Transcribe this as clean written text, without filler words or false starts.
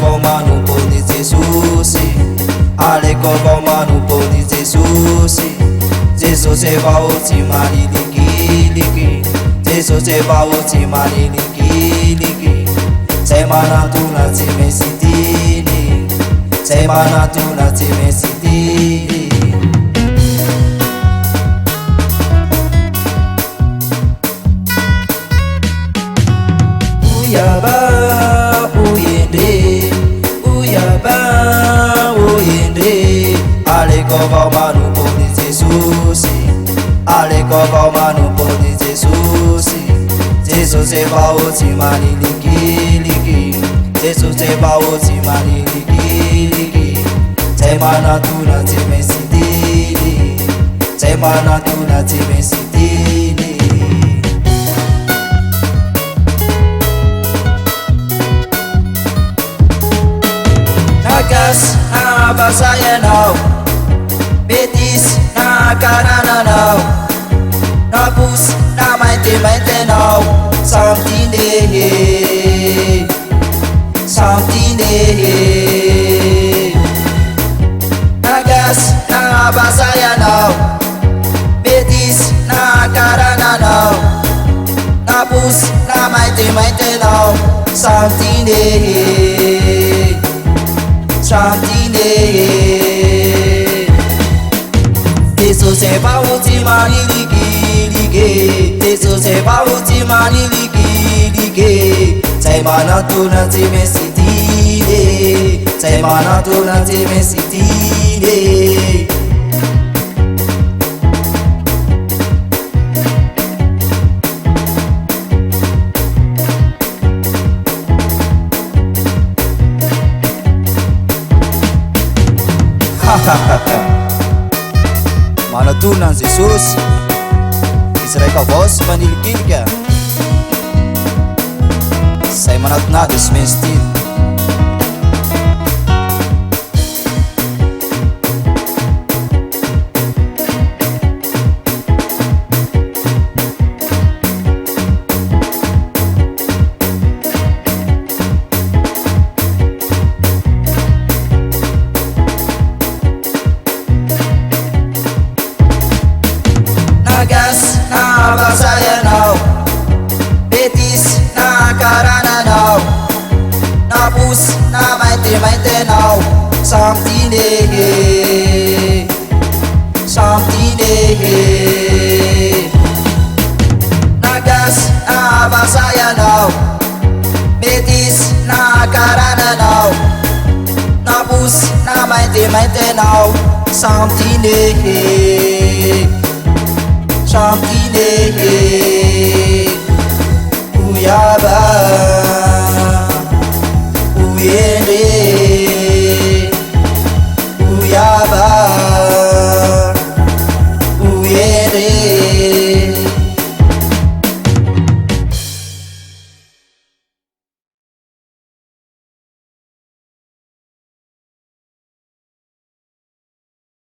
vão manumpô de Jesus. Aleco vão manumpô de Jesus. Jesus é baúti maliliki. Jesus é baúti maliliki. Semana tu na te mesitini. Semana tu na te mesitini. Uyaba uyende, uyaba uyende. Aleco vão manumpô de Jesus. Aleco vão manumpô de Jesus. Jesus é baúti maliliki. Jesus é baúti maliliki. Semana tu na te mesitini. Semana tu na te mesitini. Nagas na basaya now, betis na karana now, na bus na maite now, something day, something day. Nagas na basaya now, betis na karana now, na bus na maite now, something day. Shantine Jesus é baúti maliliki. Jesus é baúti maliliki. Semana tu na te mesitine. Semana tu na te mesitine. Manatunan Jesus. Israel ka voz maniliki. Say manat na dismestin. Nagas na basaya now, betis na karana now, na bus na maite now, something day, something day. Nagas na basaya now, betis na karana now, na bus na maite now, something day. Shantine